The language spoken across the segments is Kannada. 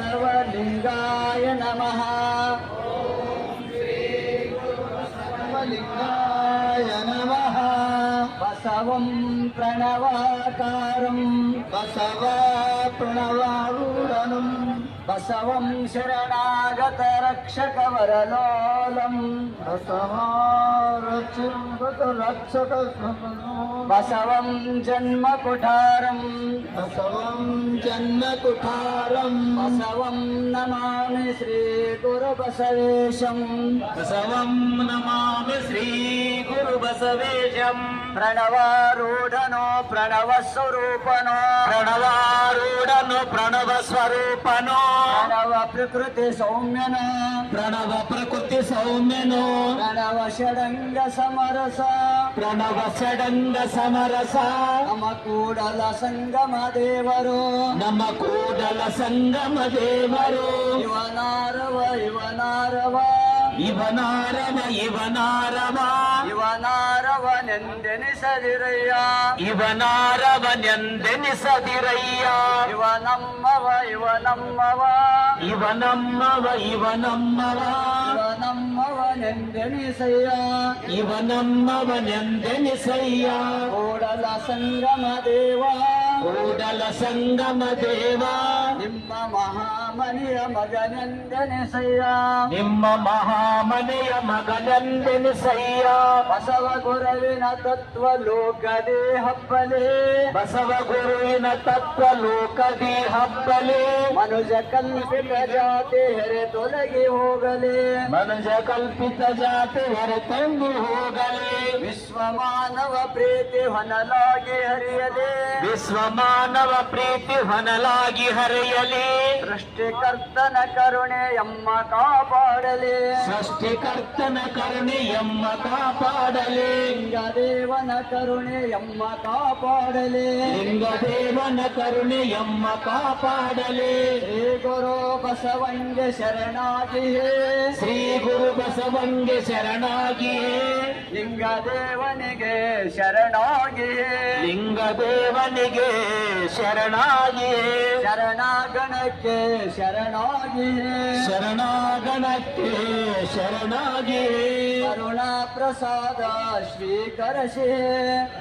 ಬಸವಲಿಂಗಾಯ ನಮಃ. ಬಸವಲಿಂಗಾಯ ನಮಃ. ಬಸವಂ ಪ್ರಣವಾಕಾರಂ ಬಸವ ಪ್ರಣವಾರೂಢನಂ ಬಸವಂ ಶರಣಾಗತ ರಕ್ಷಕ ವರಲೋಲಂ ರಕ್ಷಕ ಬಸವಂ ಜನ್ಮ ಕುಠಾರಂ ಬಸವಂ ಜನ್ಮ ಕುಠಾರಂ ಬಸವಂ ನಮಾಮಿ ಶ್ರೀ ಗುರು ಬಸವೇಶಂ ಬಸವಂ ನಮಾಮಿ ಶ್ರೀ ಗುರು ಬಸವೇಶಂ. ಪ್ರಣವಾರೂಢನೋ ಪ್ರಣವ ಸ್ವರೂಪನೋ ಪ್ರಣವಾರೂಢನೋ ಪ್ರಣವ ಸ್ವರೂಪನೋ ಪ್ರಣವ ಪ್ರಕೃತಿ ಸೌಮ್ಯನೋ ಪ್ರಣವ ಪ್ರಕೃತಿ ಸೌಮ್ಯನೋ ಪ್ರಣವ ಷಡಂಗ ಸಮರಸ ಪ್ರಣವ ಷಡಂಗ ಸಮರಸ. ನಮ್ಮ ಕೂಡಲ ಸಂಗಮ ದೇವರು ನಮ್ಮ ಕೂಡಲ ಸಂಗಮ ದೇವರು. ಇವನಾರವ ಇವನಾರವ ಇವನಾರವ ಇವನಾರವ ಇವನಾರವನೆಂದೆನಿಸದಿರಯ್ಯ ಇವನಾರವನೆಂದೆನಿಸದಿರಯ್ಯ. ಇವನಮ್ಮವ ಇವನಮ್ಮವ ಇವನಮ್ಮವ ಇವನಮ್ಮವ ಇವನಮ್ಮವನೆಂದೆನಿಸಯ್ಯ ಇವನಮ್ಮವನೆಂದೆನಿಸಯ್ಯ. ಕೂಡಲ ಸಂಗಮ ದೇವ ಕೂಡಲ ಸಂಗಮ ದೇವ ನಿಮ್ಮ ಮಹಾಮನೆಯ ಮಗನೆಂದೆನಿಸಯ್ಯ ನಿಮ್ಮ ಮಹಾಮನೆಯ ಮಗನೆಂದೆನಿಸಯ್ಯ. ಬಸವ ಗುರುವಿನ ತತ್ವ ಲೋಕದೇ ಹಬ್ಬಲೇ ಬಸವ ಗುರುವಿನ ತತ್ವ ಲೋಕದೇ ಹಬ್ಬಲೇ. ಮನುಜ ಕಲ್ಪಿತ ಜಾತಿ ಹೆರೆ ತೊಲಗಿ ಹೋಗಲೇ ಮನುಜ ಕಲ್ಪಿತ ಜಾತಿ ಹೆರೆ ತಂಗಿ ಹೋಗಲೇ. ವಿಶ್ವ ಮಾನವ ಪ್ರೀತಿ ಹೊನಲಾಗಿ ಹರಿಯಲೇ ವಿಶ್ವ ಮಾನವ ಪ್ರೀತಿ ಹೊನಲಾಗಿ ಹರಿಯಲಿ. ಸೃಷ್ಟಿಕರ್ತನ ಕರುಣೆ ಎಮ್ಮ ಕಾಪಾಡಲಿ ಸೃಷ್ಟಿಕರ್ತನ ಕರುಣೆ ಎಮ್ಮ ಕಾಪಾಡಲಿ. ಲಿಂಗದೇವನ ಕರುಣೆ ಎಮ್ಮ ಕಾಪಾಡಲಿ ಲಿಂಗದೇವನ ಕರುಣೆ ಎಮ್ಮ ಕಾಪಾಡಲಿ. ಶ್ರೀ ಗುರು ಬಸವಂಗೆ ಶರಣಾಗಿಯೇ ಶ್ರೀ ಗುರು ಬಸವಂಗೆ ಶರಣಾಗಿಯೇ. ಲಿಂಗದೇವನಿಗೆ ಶರಣಾಗಿಯೇ ಲಿಂಗದೇವನಿಗೆ ಶರಣಾಗಿಯೇ. ಶರಣಾಗಣಕ್ಕೆ ಶರಣಾಗಿಯೇ ಶರಣಾಗಣಕ್ಕೆ ಶರಣಾಗಿಯೇ. ಕರುಣಾ ಪ್ರಸಾದ ಸ್ವೀಕರಿಸಿ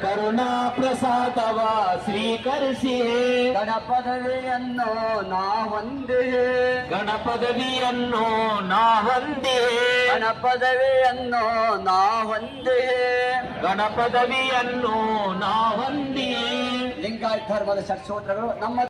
ಕರುಣಾ ಪ್ರಸಾದವ ಸ್ವೀಕರಿಸಿ. ಗಣಪದವಿಯನ್ನು ನಾ ಹೊಂದಿಯೇ ಗಣಪದವಿಯನ್ನು ನಾ ಹೊಂದಿಯೇ ಗಣಪದವಿಯನ್ನು ನಾ ಹೊಂದಿಯೇ ಗಣಪದವಿಯನ್ನು ನಾ ಹೊಂದಿಯೇ. ಲಿಂಗಾಯತ ಧರ್ಮದ ಷಟ್ಸೂತ್ರಗಳು ನಮ್ಮ